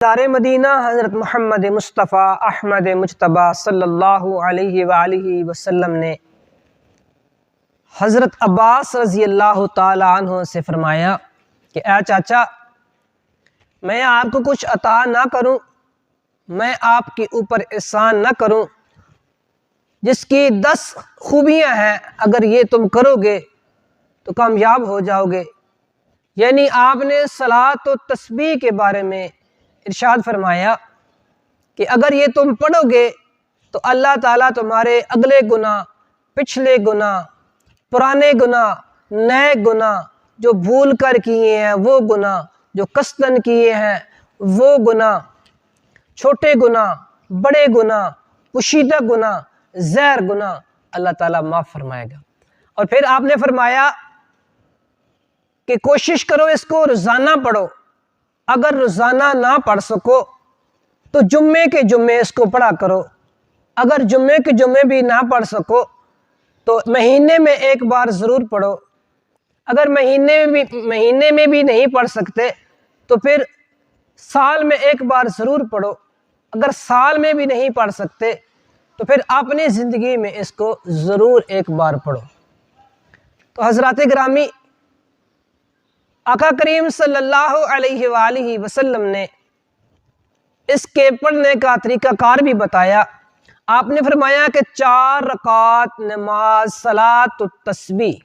دار مدینہ حضرت محمد مصطفیٰ احمد مجتبیٰ صلی اللہ علیہ وآلہ وسلم نے حضرت عباس رضی اللہ تعالی عنہ سے فرمایا کہ اے چاچا، میں آپ کو کچھ عطا نہ کروں، میں آپ کے اوپر احسان نہ کروں جس کی 10 خوبیاں ہیں، اگر یہ تم کرو گے تو کامیاب ہو جاؤ گے۔ یعنی آپ نے صلاۃ و تسبیح کے بارے میں ارشاد فرمایا کہ اگر یہ تم پڑھو گے تو اللہ تعالیٰ تمہارے اگلے گناہ، پچھلے گناہ، پرانے گناہ، نئے گناہ، جو بھول کر کیے ہیں وہ گناہ، جو قصدن کیے ہیں وہ گناہ، چھوٹے گناہ، بڑے گناہ، پوشیدہ گناہ، زہر گناہ، اللہ تعالیٰ معاف فرمائے گا۔ اور پھر آپ نے فرمایا کہ کوشش کرو اس کو روزانہ پڑھو، اگر روزانہ نہ پڑھ سکو تو جمعے کے جمعے اس کو پڑھا کرو، اگر جمعے کے جمعے بھی نہ پڑھ سکو تو مہینے میں ایک بار ضرور پڑھو، اگر مہینے میں بھی نہیں پڑھ سکتے تو پھر سال میں ایک بار ضرور پڑھو، اگر سال میں بھی نہیں پڑھ سکتے تو پھر اپنی زندگی میں اس کو ضرور ایک بار پڑھو۔ تو حضرات گرامی، آقا کریم صلی اللہ علیہ وآلہ وسلم نے اس کے پڑھنے کا طریقہ کار بھی بتایا۔ آپ نے فرمایا کہ 4 رکعات نماز صلاۃ التسبیح،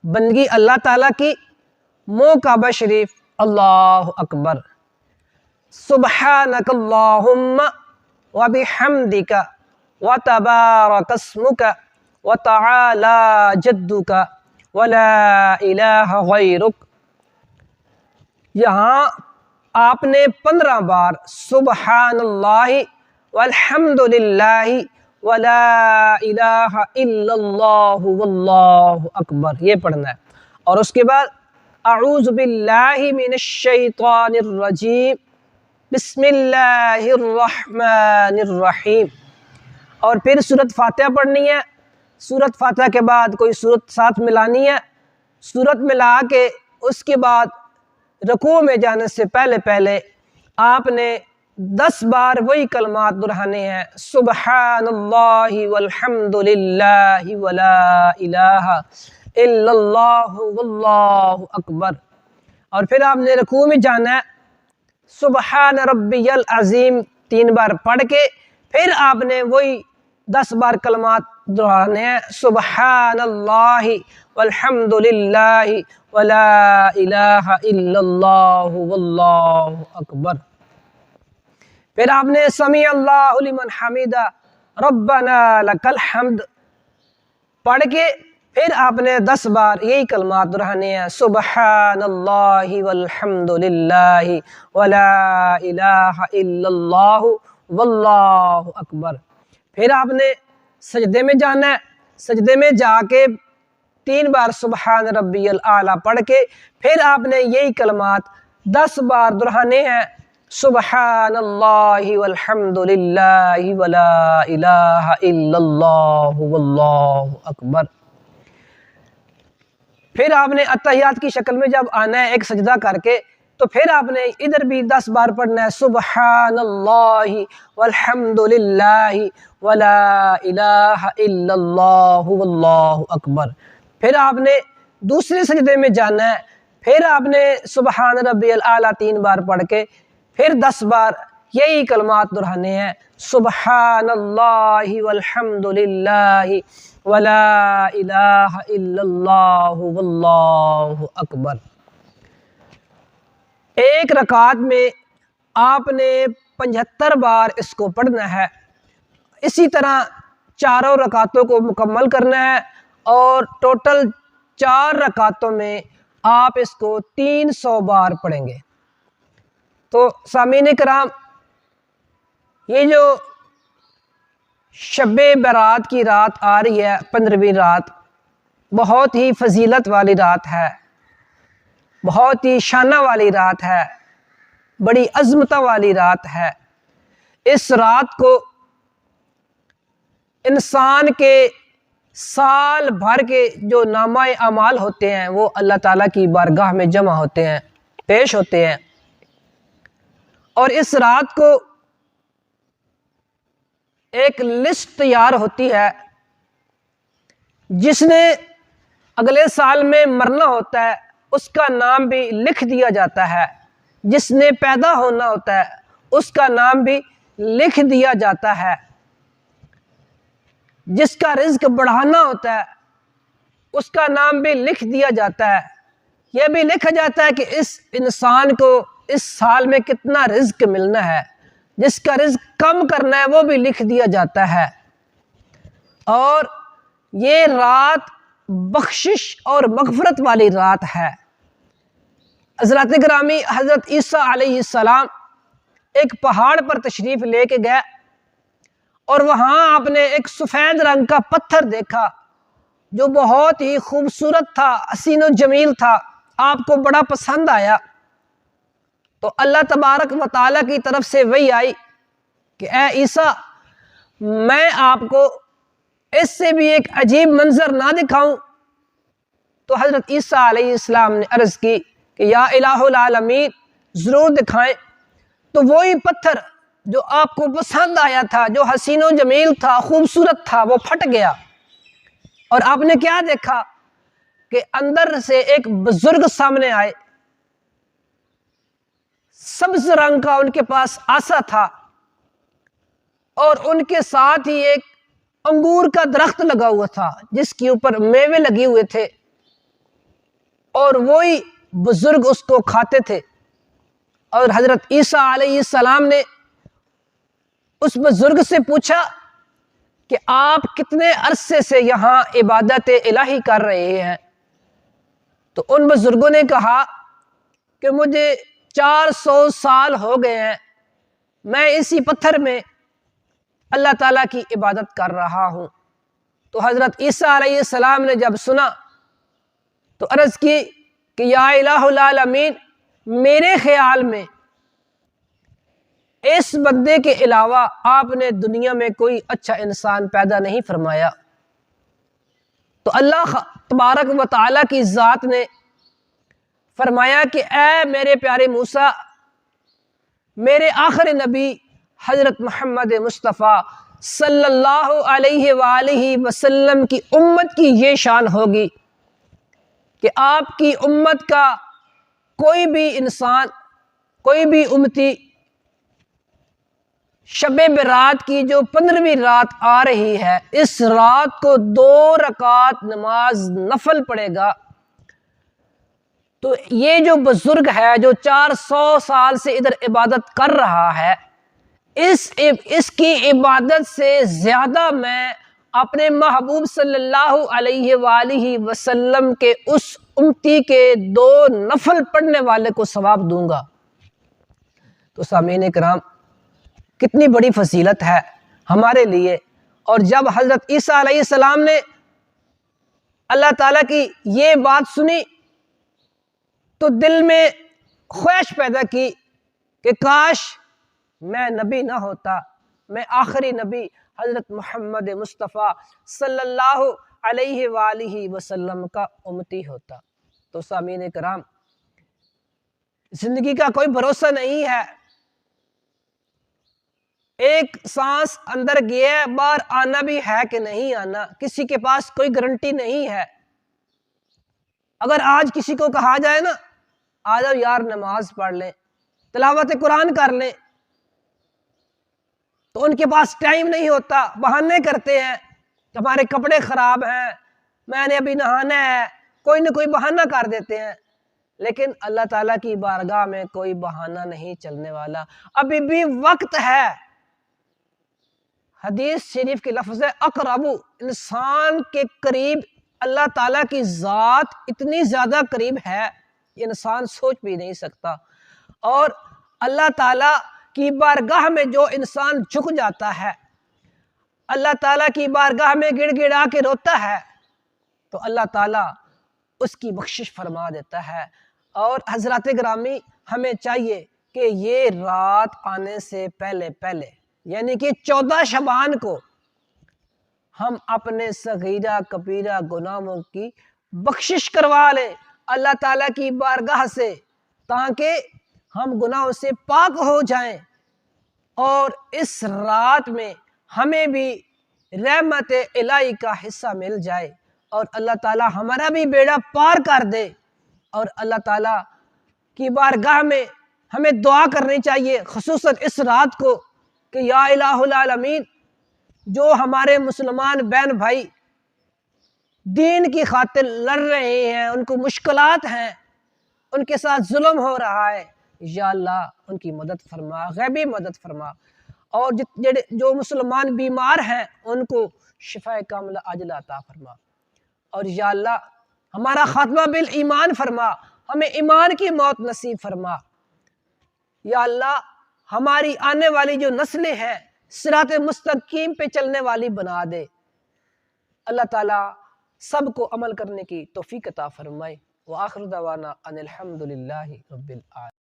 بندگی اللہ تعالیٰ کی، منہ کعبہ شریف، اللہ اکبر، سبحانک اللہم وبحمدک وتبارک اسمک وتعالی جدک ولا الہ غیرک۔ یہاں آپ نے 15 بار سبحان اللہ والحمد للہ ولا الہ الا اللہ واللہ اکبر یہ پڑھنا ہے، اور اس کے بعد اعوذ باللہ من الشیطان الرجیم بسم اللہ الرحمن الرحیم، اور پھر سورۃ فاتحہ پڑھنی ہے۔ سورۃ فاتحہ کے بعد کوئی سورت ساتھ ملانی ہے، سورت ملا کے اس کے بعد رکوع میں جانے سے پہلے آپ نے 10 بار وہی کلمات دہرانے ہیں، سبحان اللہ والحمد للہ ولا الہ الا اللہ واللہ اکبر، اور پھر آپ نے رکوع میں جانا ہے، سبحان ربی العظیم 3 بار پڑھ کے پھر آپ نے وہی 10 بار کلمات دہرانے ہیں، سبحان اللہ والحمد للہ ولا الہ الا اللہ واللہ اکبر۔ پھر آپ نے سمیع اللہ لمن حمیدہ ربنا لک الحمد پڑھ کے پھر آپ نے 10 بار یہی کلمات دہرانے ہیں، سبحان اللہ والحمد للہ ولا الہ الا اللہ واللہ اکبر۔ پھر آپ نے سجدے میں جانا ہے، سجدے میں جا کے 3 بار سبحان ربی الاعلیٰ پڑھ کے پھر آپ نے یہی کلمات 10 بار دہرانے ہیں، سبحان اللہ والحمد للہ ولا الہ الا اللہ واللہ اکبر۔ پھر آپ نے اتحیات کی شکل میں جب آنا ہے ایک سجدہ کر کے تو پھر آپ نے ادھر بھی 10 بار پڑھنا ہے، سبحان اللہ والحمد للہ ولا الہ الا اللہ واللہ اکبر۔ پھر آپ نے دوسرے سجدے میں جانا ہے، پھر آپ نے سبحان ربی الاعلیٰ 3 بار پڑھ کے پھر 10 بار یہی کلمات دہرانے ہیں، سبحان اللہ والحمد للہ ولا الہ الا اللہ واللہ اکبر۔ ایک رکعت میں آپ نے 75 بار اس کو پڑھنا ہے، اسی طرح 4 رکعتوں کو مکمل کرنا ہے، اور ٹوٹل 4 رکعتوں میں آپ اس کو 300 بار پڑھیں گے۔ تو سامعین کرام، یہ جو شب برات کی رات آ رہی ہے، 15ویں رات، بہت ہی فضیلت والی رات ہے، بہت ہی شانہ والی رات ہے، بڑی عظمت والی رات ہے۔ اس رات کو انسان کے سال بھر کے جو نامہ اعمال ہوتے ہیں وہ اللہ تعالیٰ کی بارگاہ میں جمع ہوتے ہیں، پیش ہوتے ہیں، اور اس رات کو ایک لسٹ تیار ہوتی ہے، جس نے اگلے سال میں مرنا ہوتا ہے اس کا نام بھی لکھ دیا جاتا ہے، جس نے پیدا ہونا ہوتا ہے اس کا نام بھی لکھ دیا جاتا ہے، جس کا رزق بڑھانا ہوتا ہے اس کا نام بھی لکھ دیا جاتا ہے۔ یہ بھی لکھا جاتا ہے کہ اس انسان کو اس سال میں کتنا رزق ملنا ہے، جس کا رزق کم کرنا ہے وہ بھی لکھ دیا جاتا ہے۔ اور یہ رات بخشش اور مغفرت والی رات ہے۔ حضرات گرامی، حضرت عیسیٰ علیہ السلام ایک پہاڑ پر تشریف لے کے گئے اور وہاں آپ نے ایک سفید رنگ کا پتھر دیکھا جو بہت ہی خوبصورت تھا، حسین و جمیل تھا، آپ کو بڑا پسند آیا۔ تو اللہ تبارک و تعالیٰ کی طرف سے وحی آئی کہ اے عیسیٰ، میں آپ کو اس سے بھی ایک عجیب منظر نہ دکھاؤں؟ تو حضرت عیسیٰ علیہ السلام نے عرض کی کہ یا الہ العالمین، ضرور دکھائیں۔ تو وہی پتھر جو آپ کو پسند آیا تھا، جو حسین و جمیل تھا، خوبصورت تھا، وہ پھٹ گیا، اور آپ نے کیا دیکھا کہ اندر سے ایک بزرگ سامنے آئے، سبز رنگ کا ان کے پاس عصا تھا، اور ان کے ساتھ ہی ایک انگور کا درخت لگا ہوا تھا جس کے اوپر میوے لگے ہوئے تھے، اور وہی بزرگ اس کو کھاتے تھے۔ اور حضرت عیسیٰ علیہ السلام نے اس بزرگ سے پوچھا کہ آپ کتنے عرصے سے یہاں عبادت الہی کر رہے ہیں؟ تو ان بزرگوں نے کہا کہ مجھے 400 سال ہو گئے ہیں، میں اسی پتھر میں اللہ تعالیٰ کی عبادت کر رہا ہوں۔ تو حضرت عیسیٰ علیہ السلام نے جب سنا تو عرض کی کہ یا الہ العالمین، میرے خیال میں اس بندے کے علاوہ آپ نے دنیا میں کوئی اچھا انسان پیدا نہیں فرمایا۔ تو اللہ تبارک و تعالیٰ کی ذات نے فرمایا کہ اے میرے پیارے موسیٰ، میرے آخری نبی حضرت محمد مصطفیٰ صلی اللہ علیہ وآلہ وسلم کی امت کی یہ شان ہوگی کہ آپ کی امت کا کوئی بھی انسان، کوئی بھی امتی شب برات کی جو 15ویں رات آ رہی ہے، اس رات کو 2 رکعت نماز نفل پڑھے گا۔ تو یہ جو بزرگ ہے جو 400 سال سے ادھر عبادت کر رہا ہے، اس کی عبادت سے زیادہ میں اپنے محبوب صلی اللہ علیہ وآلہ وسلم کے اس امتی کے 2 نفل پڑھنے والے کو ثواب دوں گا۔ تو سامعین کرام، کتنی بڑی فضیلت ہے ہمارے لیے۔ اور جب حضرت عیسیٰ علیہ السلام نے اللہ تعالیٰ کی یہ بات سنی تو دل میں خواہش پیدا کی کہ کاش میں نبی نہ ہوتا، میں آخری نبی حضرت محمد مصطفیٰ صلی اللہ علیہ وآلہ وسلم کا امتی ہوتا۔ تو سامعین کرام، زندگی کا کوئی بھروسہ نہیں ہے، ایک سانس اندر گیا، باہر آنا بھی ہے کہ نہیں آنا، کسی کے پاس کوئی گارنٹی نہیں ہے۔ اگر آج کسی کو کہا جائے نا آ جاؤ یار نماز پڑھ لیں، تلاوت قرآن کر لیں، تو ان کے پاس ٹائم نہیں ہوتا، بہانے کرتے ہیں، ہمارے کپڑے خراب ہیں، میں نے ابھی نہانا ہے، کوئی نہ کوئی بہانہ کر دیتے ہیں۔ لیکن اللہ تعالیٰ کی بارگاہ میں کوئی بہانہ نہیں چلنے والا، ابھی بھی وقت ہے۔ حدیث شریف کے لفظ ہے اقرب، انسان کے قریب اللہ تعالیٰ کی ذات اتنی زیادہ قریب ہے کہ انسان سوچ بھی نہیں سکتا۔ اور اللہ تعالیٰ کی بارگاہ میں جو انسان جھک جاتا ہے، اللہ تعالیٰ کی بارگاہ میں گڑ گڑا کے روتا ہے، تو اللہ تعالیٰ اس کی بخشش فرما دیتا ہے۔ اور حضرات گرامی، ہمیں چاہیے کہ یہ رات آنے سے پہلے یعنی کہ 14 شعبان کو ہم اپنے صغیرہ کبیرہ گناہوں کی بخشش کروا لیں اللہ تعالیٰ کی بارگاہ سے، تاکہ ہم گناہوں سے پاک ہو جائیں، اور اس رات میں ہمیں بھی رحمت الہی کا حصہ مل جائے، اور اللہ تعالی ہمارا بھی بیڑا پار کر دے۔ اور اللہ تعالیٰ کی بارگاہ میں ہمیں دعا کرنی چاہیے، خصوصاً اس رات کو، کہ یا الہ العالمین، جو ہمارے مسلمان بہن بھائی دین کی خاطر لڑ رہے ہیں، ان کو مشکلات ہیں، ان کے ساتھ ظلم ہو رہا ہے، یا اللہ ان کی مدد فرما، غیبی مدد فرما، اور جو مسلمان بیمار ہیں ان کو شفا کاملہ عاجلہ عطا فرما، اور یا اللہ ہمارا خاتمہ بالایمان فرما، ہمیں ایمان کی موت نصیب فرما۔ یا اللہ ہماری آنے والی جو نسلیں ہیں صراط مستقیم پہ چلنے والی بنا دے۔ اللہ تعالیٰ سب کو عمل کرنے کی توفیق عطا فرمائے۔ وآخر دعوانا ان الحمد للہ رب العالمین۔